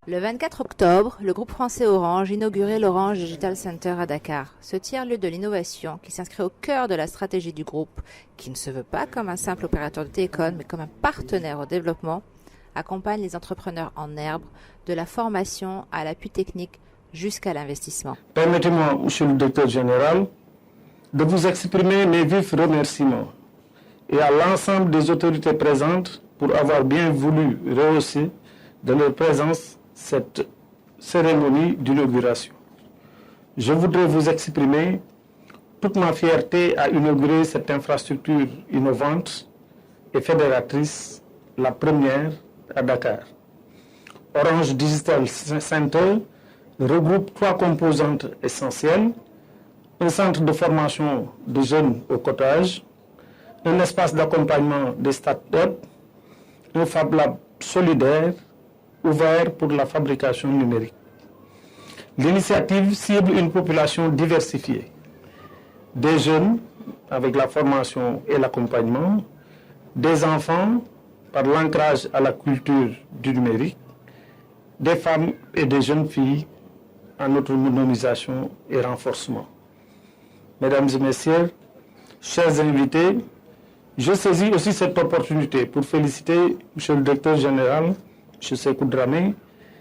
Le 24 octobre, le groupe français Orange inaugurait l'Orange Digital Center à Dakar, ce tiers-lieu de l'innovation qui s'inscrit au cœur de la stratégie du groupe, qui ne se veut pas comme un simple opérateur de télécom, mais comme un partenaire au développement, accompagne les entrepreneurs en herbe, de la formation à l'appui technique jusqu'à l'investissement. Permettez-moi, Monsieur le Directeur général, de vous exprimer mes vifs remerciements et à l'ensemble des autorités présentes pour avoir bien voulu rehausser de leur présence cette cérémonie d'inauguration. Je voudrais vous exprimer toute ma fierté à inaugurer cette infrastructure innovante et fédératrice, la première à Dakar. Orange Digital Center regroupe 3 composantes essentielles: un centre de formation de jeunes au cottage, un espace d'accompagnement des start-up, un Fab Lab solidaire ouvert pour la fabrication numérique. L'initiative cible une population diversifiée, des jeunes avec la formation et l'accompagnement, des enfants par l'ancrage à la culture du numérique, des femmes et des jeunes filles en autonomisation et renforcement. Mesdames et messieurs, chers invités, je saisis aussi cette opportunité pour féliciter M. le Directeur général, M. Sékou Dramé,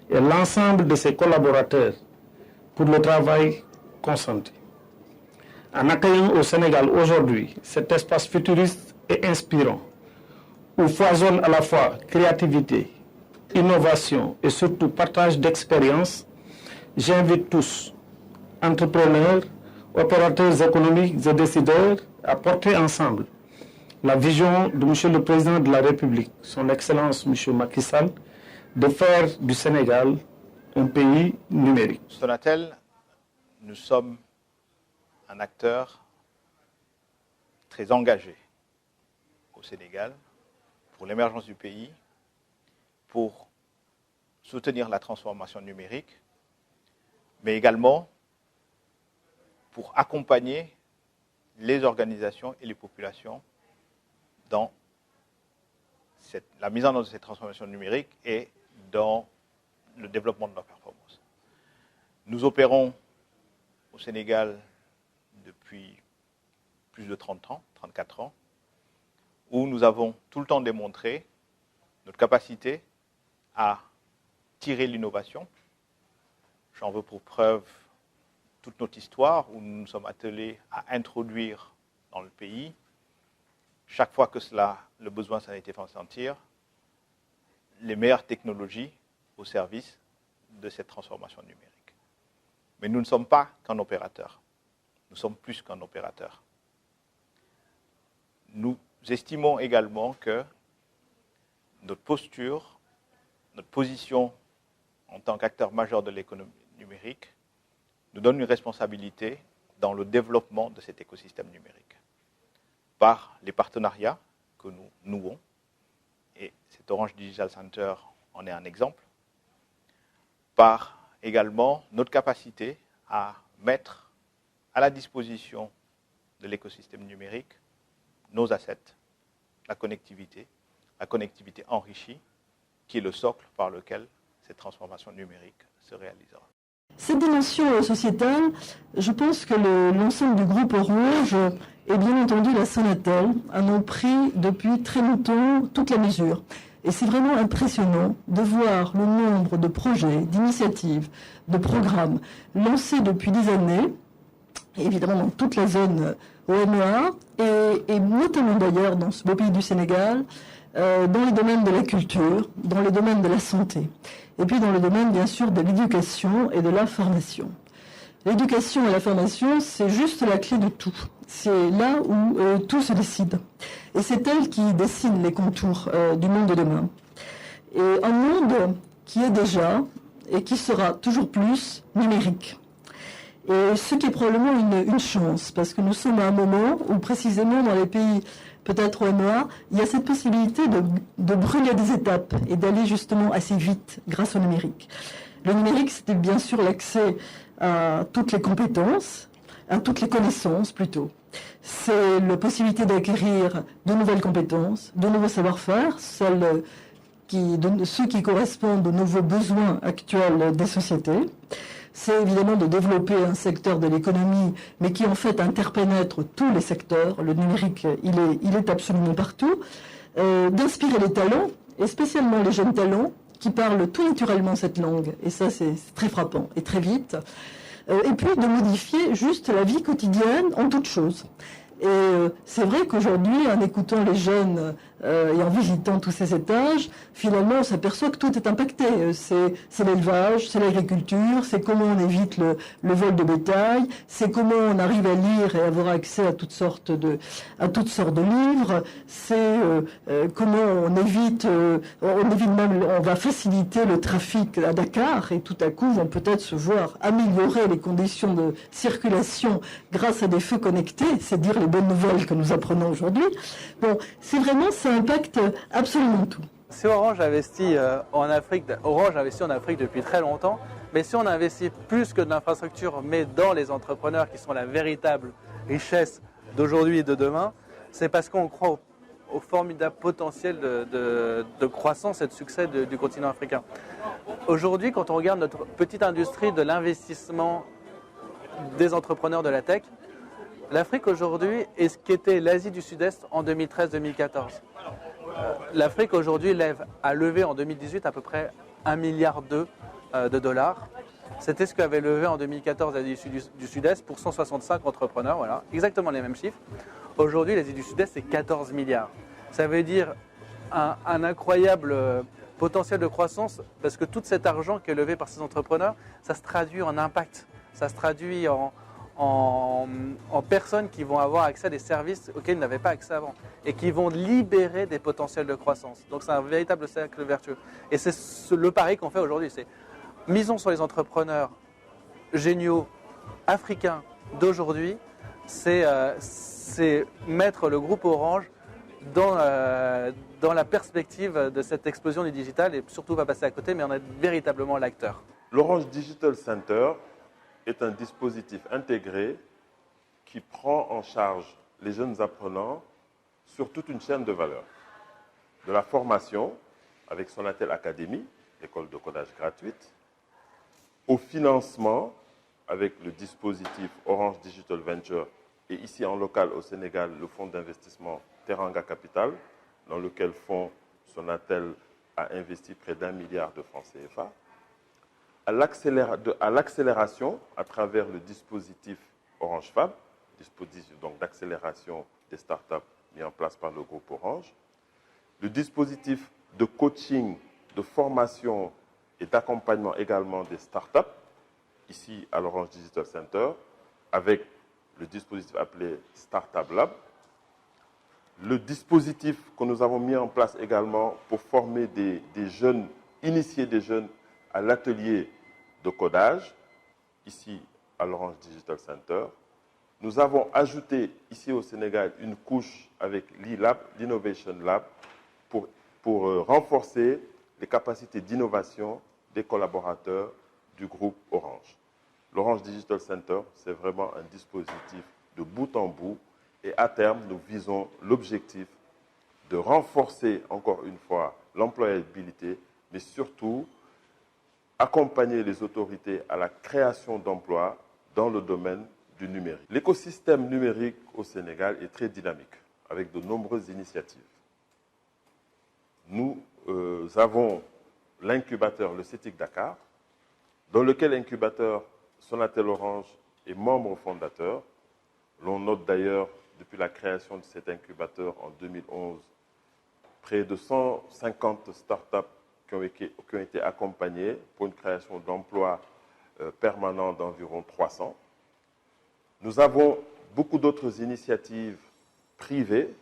et l'ensemble de ses collaborateurs pour le travail consenti. En accueillant au Sénégal aujourd'hui cet espace futuriste et inspirant, où foisonne à la fois créativité, innovation et surtout partage d'expériences, j'invite tous, entrepreneurs, opérateurs économiques et décideurs, à porter ensemble la vision de M. le Président de la République, son Excellence M. Macky Sall, de faire du Sénégal un pays numérique. Sonatel, nous sommes un acteur très engagé au Sénégal pour l'émergence du pays, pour soutenir la transformation numérique, mais également pour accompagner les organisations et les populations dans la mise en œuvre de cette transformation numérique et dans le développement de leur performance. Nous opérons au Sénégal depuis plus de 30 ans, 34 ans, où nous avons tout le temps démontré notre capacité à tirer l'innovation. J'en veux pour preuve toute notre histoire où nous nous sommes attelés à introduire dans le pays, chaque fois que le besoin s'en a été fait sentir, les meilleures technologies au service de cette transformation numérique. Mais nous ne sommes pas qu'un opérateur. Nous sommes plus qu'un opérateur. Nous estimons également que notre posture, notre position en tant qu'acteur majeur de l'économie numérique nous donne une responsabilité dans le développement de cet écosystème numérique. Par les partenariats que nous nouons, et cet Orange Digital Center en est un exemple, par également notre capacité à mettre à la disposition de l'écosystème numérique nos assets, la connectivité enrichie, qui est le socle par lequel cette transformation numérique se réalisera. Cette dimension sociétale, je pense que l'ensemble du groupe Orange et bien entendu la Sonatel en ont pris depuis très longtemps toute la mesure. Et c'est vraiment impressionnant de voir le nombre de projets, d'initiatives, de programmes lancés depuis des années, évidemment dans toute la zone OMEA, et notamment d'ailleurs dans ce beau pays du Sénégal, dans les domaines de la culture, dans le domaine de la santé, et puis dans le domaine bien sûr de l'éducation et de la formation. L'éducation et la formation, c'est juste la clé de tout. C'est là où tout se décide. Et c'est elle qui dessine les contours du monde de demain. Et un monde qui est déjà et qui sera toujours plus numérique. Et ce qui est probablement une chance, parce que nous sommes à un moment où précisément dans les pays peut-être OMEA, il y a cette possibilité de brûler des étapes et d'aller justement assez vite grâce au numérique. Le numérique, c'était bien sûr l'accès à toutes les compétences, à toutes les connaissances plutôt. C'est la possibilité d'acquérir de nouvelles compétences, de nouveaux savoir-faire, celles ceux qui correspondent aux nouveaux besoins actuels des sociétés. C'est évidemment de développer un secteur de l'économie, mais qui en fait interpénètre tous les secteurs. Le numérique, il est absolument partout. D'inspirer les talents, et spécialement les jeunes talents, qui parlent tout naturellement cette langue. Et ça, c'est très frappant, et très vite. Et puis de modifier juste la vie quotidienne en toute chose. Et c'est vrai qu'aujourd'hui, en écoutant les jeunes et en visitant tous ces étages, finalement, on s'aperçoit que tout est impacté. C'est l'élevage, c'est l'agriculture, c'est comment on évite le vol de bétail, c'est comment on arrive à lire et avoir accès à toutes sortes de livres, c'est comment on évite même, on va faciliter le trafic à Dakar et tout à coup vont peut-être se voir améliorer les conditions de circulation grâce à des feux connectés, c'est dire les bonnes nouvelles que nous apprenons aujourd'hui. Bon, ça impacte absolument tout. Si Orange investit en Afrique, Orange investit en Afrique depuis très longtemps, mais si on investit plus que de l'infrastructure, mais dans les entrepreneurs qui sont la véritable richesse d'aujourd'hui et de demain, c'est parce qu'on croit au formidable potentiel de croissance et de succès du continent africain. Aujourd'hui, quand on regarde notre petite industrie de l'investissement des entrepreneurs de la tech, l'Afrique aujourd'hui est ce qu'était l'Asie du Sud-Est en 2013-2014. L'Afrique aujourd'hui a levé en 2018 à peu près 1,2 milliard de dollars. C'était ce qu'avait levé en 2014 l'Asie du Sud-Est pour 165 entrepreneurs, voilà, exactement les mêmes chiffres. Aujourd'hui, l'Asie du Sud-Est, c'est 14 milliards. Ça veut dire un incroyable potentiel de croissance parce que tout cet argent qui est levé par ces entrepreneurs, ça se traduit en impact, ça se traduit en personnes qui vont avoir accès à des services auxquels ils n'avaient pas accès avant et qui vont libérer des potentiels de croissance. Donc c'est un véritable cercle vertueux. Et c'est le pari qu'on fait aujourd'hui, c'est misons sur les entrepreneurs géniaux africains d'aujourd'hui, c'est mettre le groupe Orange dans la perspective de cette explosion du digital et surtout pas passer à côté, mais en être véritablement l'acteur. L'Orange Digital Center est un dispositif intégré qui prend en charge les jeunes apprenants sur toute une chaîne de valeur. De la formation, avec Sonatel Academy, l'école de codage gratuite, au financement, avec le dispositif Orange Digital Venture, et ici en local au Sénégal, le fonds d'investissement Teranga Capital, dans lequel fonds Sonatel a investi près d'1 milliard de francs CFA, à l'accélération à travers le dispositif Orange Fab, dispositif donc d'accélération des startups mis en place par le groupe Orange, le dispositif de coaching, de formation et d'accompagnement également des startups, ici à l'Orange Digital Center, avec le dispositif appelé Startup Lab, le dispositif que nous avons mis en place également pour former des jeunes, initier des jeunes à l'atelier de codage, ici à l'Orange Digital Center. Nous avons ajouté ici au Sénégal une couche avec l'e-Lab, l'Innovation Lab, pour renforcer les capacités d'innovation des collaborateurs du groupe Orange. L'Orange Digital Center, c'est vraiment un dispositif de bout en bout et à terme, nous visons l'objectif de renforcer encore une fois l'employabilité, mais surtout accompagner les autorités à la création d'emplois dans le domaine du numérique. L'écosystème numérique au Sénégal est très dynamique, avec de nombreuses initiatives. Nous avons l'incubateur, le CETIC Dakar, dans lequel l'incubateur Sonatel Orange est membre fondateur. L'on note d'ailleurs, depuis la création de cet incubateur en 2011, près de 150 startups qui ont été accompagnées pour une création d'emplois permanents d'environ 300. Nous avons beaucoup d'autres initiatives privées.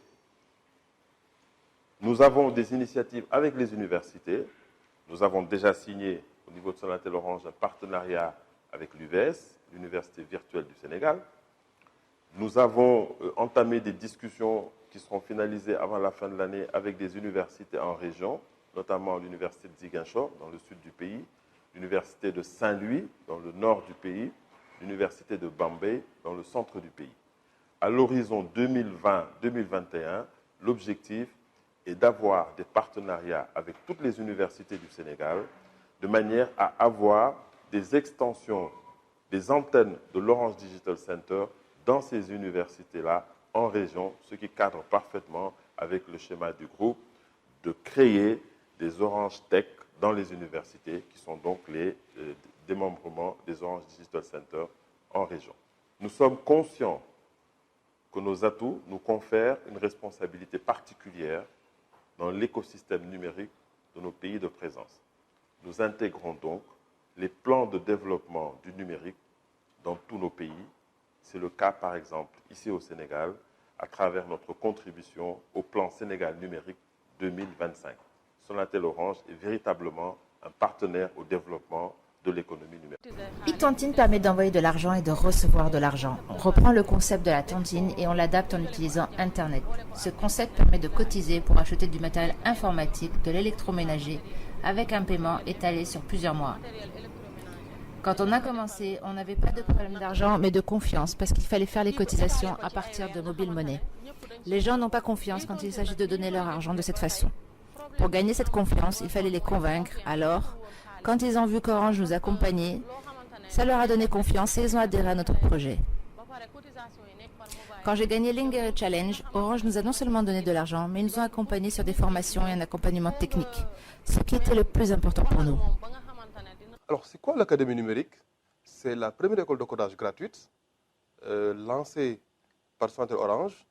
Nous avons des initiatives avec les universités. Nous avons déjà signé au niveau de Sonatel Orange un partenariat avec l'UVS, l'Université virtuelle du Sénégal. Nous avons entamé des discussions qui seront finalisées avant la fin de l'année avec des universités en région, notamment l'Université de Ziguinchor, dans le sud du pays, l'Université de Saint-Louis, dans le nord du pays, l'Université de Bambey, dans le centre du pays. À l'horizon 2020-2021, l'objectif est d'avoir des partenariats avec toutes les universités du Sénégal, de manière à avoir des extensions, des antennes de l'Orange Digital Center dans ces universités-là, en région, ce qui cadre parfaitement avec le schéma du groupe de créer des Orange Tech dans les universités, qui sont donc les démembrements des Orange Digital Center en région. Nous sommes conscients que nos atouts nous confèrent une responsabilité particulière dans l'écosystème numérique de nos pays de présence. Nous intégrons donc les plans de développement du numérique dans tous nos pays. C'est le cas, par exemple, ici au Sénégal, à travers notre contribution au plan Sénégal numérique 2025. Sonatel Orange est véritablement un partenaire au développement de l'économie numérique. e-Tontine permet d'envoyer de l'argent et de recevoir de l'argent. On reprend le concept de la tontine et on l'adapte en utilisant Internet. Ce concept permet de cotiser pour acheter du matériel informatique, de l'électroménager, avec un paiement étalé sur plusieurs mois. Quand on a commencé, on n'avait pas de problème d'argent, mais de confiance, parce qu'il fallait faire les cotisations à partir de mobile money. Les gens n'ont pas confiance quand il s'agit de donner leur argent de cette façon. Pour gagner cette confiance, il fallait les convaincre. Alors, quand ils ont vu qu'Orange nous accompagnait, ça leur a donné confiance et ils ont adhéré à notre projet. Quand j'ai gagné l'Ingere Challenge, Orange nous a non seulement donné de l'argent, mais ils nous ont accompagnés sur des formations et un accompagnement technique, ce qui était le plus important pour nous. Alors, c'est quoi l'Académie numérique? C'est la première école de codage gratuite lancée par Sonatel Orange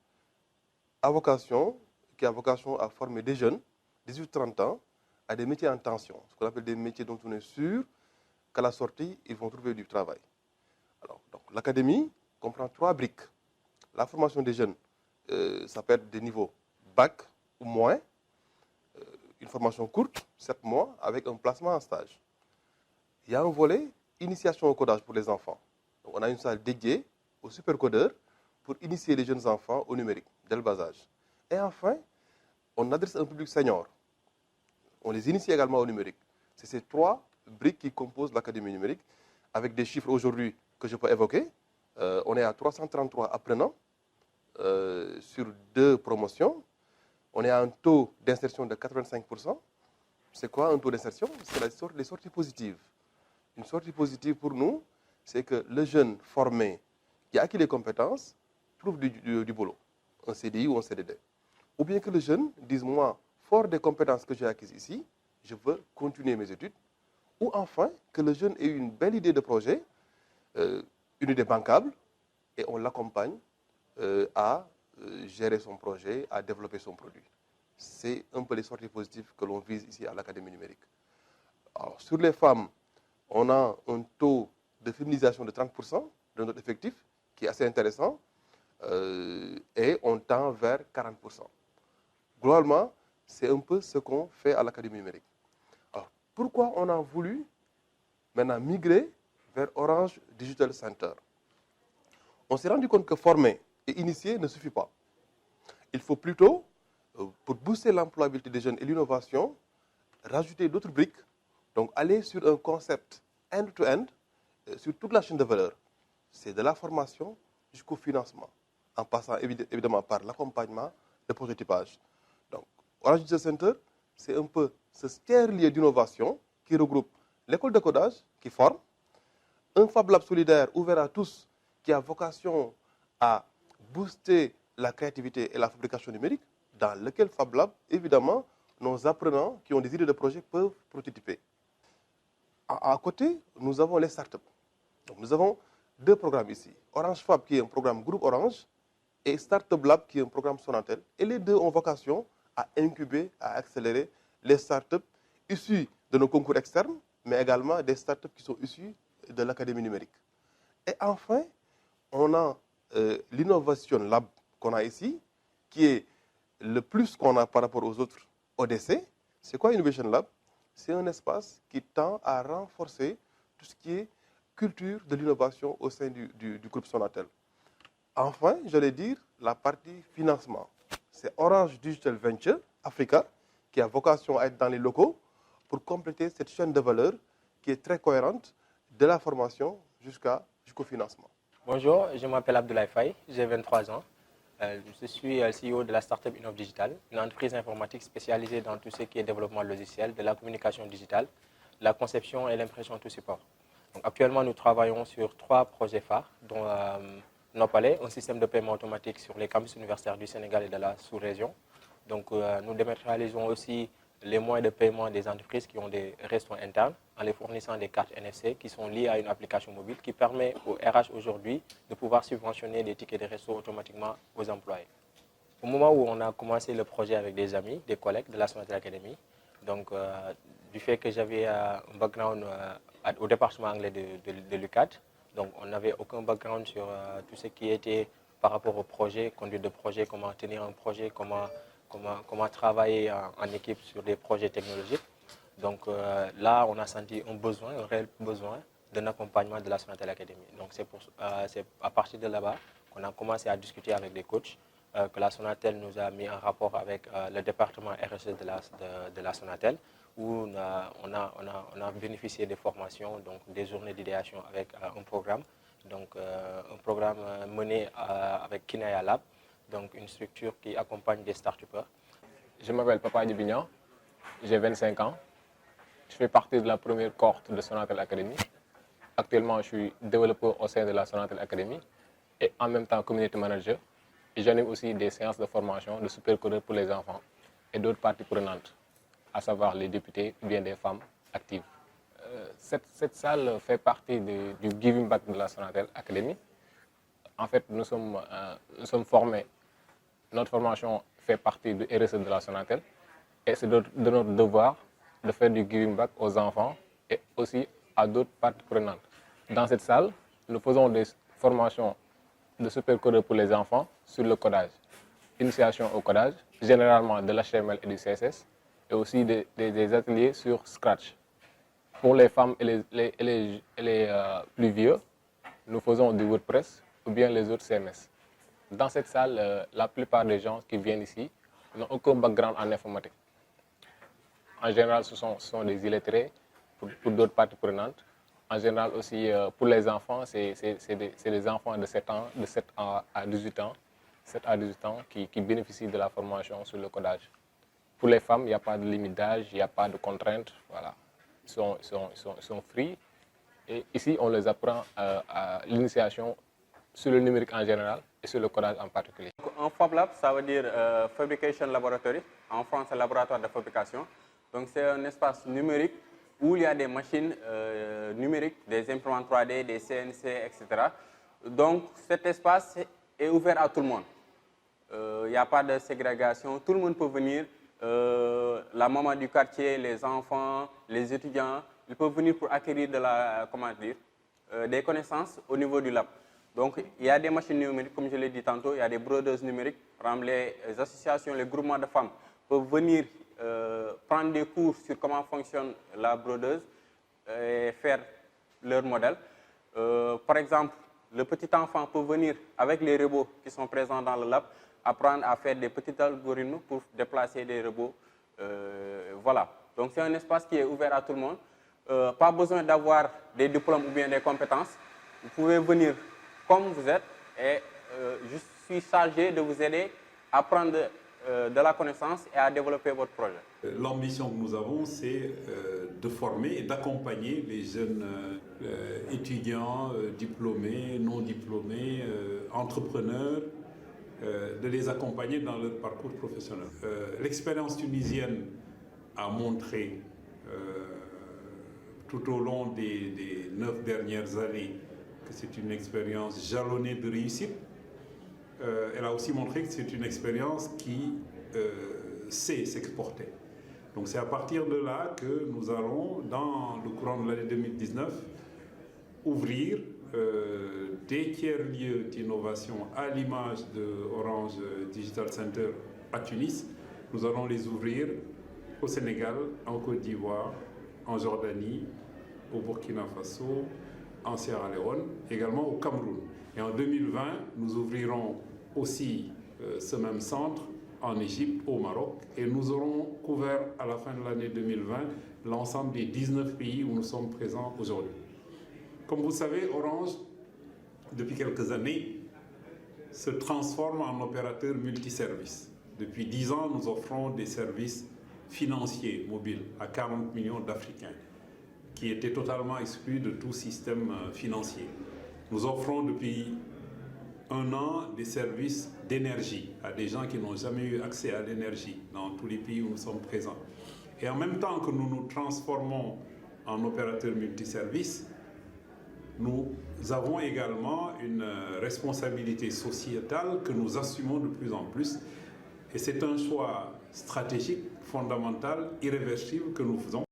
qui a vocation à former des jeunes, 18-30 ans, à des métiers en tension, ce qu'on appelle des métiers dont on est sûr qu'à la sortie, ils vont trouver du travail. Alors, donc, l'académie comprend 3 briques. La formation des jeunes, ça peut être des niveaux bac ou moins, une formation courte, 7 mois, avec un placement en stage. Il y a un volet initiation au codage pour les enfants. Donc, on a une salle dédiée aux supercodeurs pour initier les jeunes enfants au numérique, dès le bas âge. Et enfin, on adresse un public senior. On les initie également au numérique. C'est ces 3 briques qui composent l'Académie numérique, avec des chiffres aujourd'hui que je peux évoquer. On est à 333 apprenants sur 2 promotions. On est à un taux d'insertion de 85%. C'est quoi un taux d'insertion? C'est les sorties positives. Une sortie positive pour nous, c'est que le jeune formé qui a acquis les compétences trouve du boulot, un CDI ou un CDD. Ou bien que le jeune dise, moi, fort des compétences que j'ai acquises ici, je veux continuer mes études. Ou enfin, que le jeune ait une belle idée de projet, une idée bancable, et on l'accompagne à gérer son projet, à développer son produit. C'est un peu les sorties positives que l'on vise ici à l'Académie numérique. Alors, sur les femmes, on a un taux de féminisation de 30% de notre effectif, qui est assez intéressant, et on tend vers 40%. Globalement, c'est un peu ce qu'on fait à l'Académie numérique. Alors, pourquoi on a voulu maintenant migrer vers Orange Digital Center? On s'est rendu compte que former et initier ne suffit pas. Il faut plutôt, pour booster l'employabilité des jeunes et l'innovation, rajouter d'autres briques. Donc, aller sur un concept end-to-end, sur toute la chaîne de valeur. C'est de la formation jusqu'au financement, en passant évidemment par l'accompagnement, le prototypage. Donc, Orange Digital Center, c'est un peu ce tiers-lieu d'innovation qui regroupe l'école de codage, qui forme, un Fab Lab solidaire ouvert à tous, qui a vocation à booster la créativité et la fabrication numérique, dans lequel Fab Lab, évidemment, nos apprenants qui ont des idées de projet peuvent prototyper. À côté, nous avons les startups. Donc, nous avons 2 programmes ici. Orange Fab, qui est un programme groupe Orange, et Startup Lab, qui est un programme Sonatel. Et les 2 ont vocation à incuber, à accélérer les startups issues de nos concours externes, mais également des startups qui sont issues de l'Académie numérique. Et enfin, on a l'Innovation Lab qu'on a ici, qui est le plus qu'on a par rapport aux autres ODC. C'est quoi Innovation Lab? C'est un espace qui tend à renforcer tout ce qui est culture de l'innovation au sein du groupe Sonatel. Enfin, j'allais dire la partie financement. C'est Orange Digital Venture Africa qui a vocation à être dans les locaux pour compléter cette chaîne de valeur qui est très cohérente de la formation jusqu'au financement. Bonjour, je m'appelle Abdoulaye Faye, j'ai 23 ans. Je suis CEO de la startup Innov Digital, une entreprise informatique spécialisée dans tout ce qui est développement logiciel, de la communication digitale, la conception et l'impression tout support. Donc, actuellement, nous travaillons sur 3 projets phares, dont Nopalais, un système de paiement automatique sur les campus universitaires du Sénégal et de la sous-région. Donc, nous dématérialisons aussi les moyens de paiement des entreprises qui ont des restaurants internes en les fournissant des cartes NFC qui sont liées à une application mobile qui permet aux RH aujourd'hui de pouvoir subventionner des tickets de resto automatiquement aux employés. Au moment où on a commencé le projet avec des amis, des collègues de la Sonatel Academy, donc du fait que j'avais un background au département anglais de l'UCAD, donc on n'avait aucun background sur tout ce qui était par rapport au projet, conduite de projet, comment tenir un projet, comment travailler en équipe sur des projets technologiques. Donc là, on a senti un réel besoin d'un accompagnement de la Sonatel Academy. Donc c'est à partir de là-bas qu'on a commencé à discuter avec des coachs, que la Sonatel nous a mis en rapport avec le département RSE de la Sonatel, où on a bénéficié des formations, donc des journées d'idéation avec un programme, donc un programme mené avec Kinaya Lab, donc une structure qui accompagne des start-upers. Je m'appelle Papa Dibignan, j'ai 25 ans. Je fais partie de la première cohorte de Sonatel Academy. Actuellement, je suis développeur au sein de la Sonatel Academy et en même temps community manager. Et j'anime aussi des séances de formation de supercodeurs pour les enfants et d'autres parties prenantes, à savoir les députés ou bien des femmes actives. Cette salle fait partie du Giving Back de la Sonatel Academy. En fait, nous sommes formés, notre formation fait partie du RSE de la Sonatel et c'est de notre devoir de faire du giving back aux enfants et aussi à d'autres parties prenantes. Dans cette salle, nous faisons des formations de supercodeurs pour les enfants sur le codage, initiation au codage, généralement de l'HTML et du CSS, et aussi des ateliers sur Scratch. Pour les femmes et les plus vieux, nous faisons du WordPress ou bien les autres CMS. Dans cette salle, la plupart des gens qui viennent ici n'ont aucun background en informatique. En général, ce sont des illettrés pour d'autres parties prenantes. En général aussi, pour les enfants, c'est des enfants de 7 ans, de 7 à 18 ans, 7 à 18 ans qui bénéficient de la formation sur le codage. Pour les femmes, il n'y a pas de limite d'âge, il n'y a pas de contraintes. Voilà. Ils sont free. Et ici, on les apprend à l'initiation sur le numérique en général et sur le codage en particulier. Un Fab Lab, ça veut dire Fabrication Laboratory, en français laboratoire de fabrication. Donc c'est un espace numérique où il y a des machines numériques, des imprimantes 3D, des CNC, etc. Donc cet espace est ouvert à tout le monde. Il n'y a pas de ségrégation, tout le monde peut venir. La maman du quartier, les enfants, les étudiants, ils peuvent venir pour acquérir des connaissances au niveau du lab. Donc, il y a des machines numériques, comme je l'ai dit tantôt, il y a des brodeuses numériques. Par exemple, les associations, les groupements de femmes peuvent venir prendre des cours sur comment fonctionne la brodeuse et faire leur modèle. Par exemple, le petit enfant peut venir avec les robots qui sont présents dans le lab, apprendre à faire des petits algorithmes pour déplacer des robots. Voilà. Donc, c'est un espace qui est ouvert à tout le monde. Pas besoin d'avoir des diplômes ou bien des compétences. Vous pouvez venir comme vous êtes et je suis chargé de vous aider à prendre de la connaissance et à développer votre projet. L'ambition que nous avons, c'est de former et d'accompagner les jeunes étudiants, diplômés, non diplômés, entrepreneurs, de les accompagner dans leur parcours professionnel. L'expérience tunisienne a montré tout au long des 9 dernières années que c'est une expérience jalonnée de réussite. Elle a aussi montré que c'est une expérience qui sait s'exporter. Donc c'est à partir de là que nous allons, dans le courant de l'année 2019, ouvrir des tiers-lieux d'innovation à l'image de Orange Digital Center à Tunis. Nous allons les ouvrir au Sénégal, en Côte d'Ivoire, en Jordanie, au Burkina Faso, en Sierra Leone, également au Cameroun. Et en 2020, nous ouvrirons aussi ce même centre en Égypte, au Maroc, et nous aurons couvert à la fin de l'année 2020 l'ensemble des 19 pays où nous sommes présents aujourd'hui. Comme vous le savez, Orange, depuis quelques années, se transforme en opérateur multiservice. Depuis 10 ans, nous offrons des services financiers mobiles à 40 millions d'Africains qui étaient totalement exclus de tout système financier. Nous offrons depuis 1 an des services d'énergie à des gens qui n'ont jamais eu accès à l'énergie dans tous les pays où nous sommes présents. Et en même temps que nous nous transformons en opérateurs multiservices, nous avons également une responsabilité sociétale que nous assumons de plus en plus. Et c'est un choix stratégique, fondamental, irréversible que nous faisons.